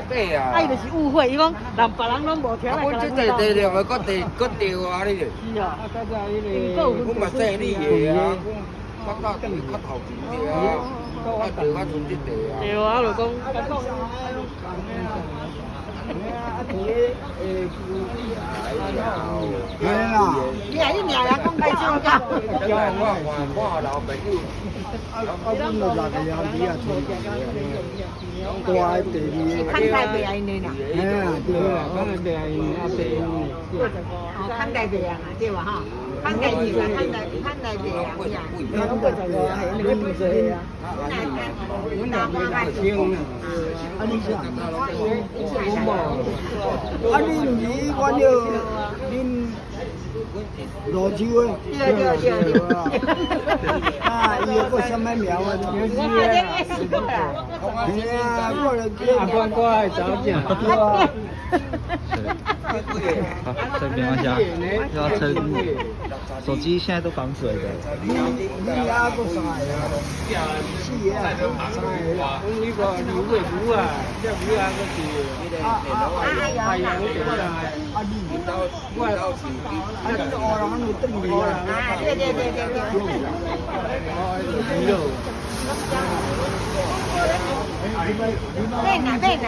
对啊。哎，就是误会，伊讲人别人拢无听来。我这在地了，我搁地啊你。是啊。我嘛说你个啊，我到地较头前的啊，我地较存这地啊。对啊，就讲。你还一年来讲开酒噶？我老朋友。我们那个样子啊，多爱地里。看待别人呢？对啊，看待别人啊，对。看待别人啊，对吧哈？看待你啊，看待别人呀。那个对啊，那个不对啊。我那边还行啊。啊，你想？啊，你我就恁罗州诶。对。啊，伊个什么苗啊？我来找见。好，这边往下，要撑。手机现在都防水的。你那个啥呀？是啊，啥呀？那个牛尾鱼啊，这鱼啊个是太阳的啊，你我啊，你哦，然后你炖鱼啊？对。在哪？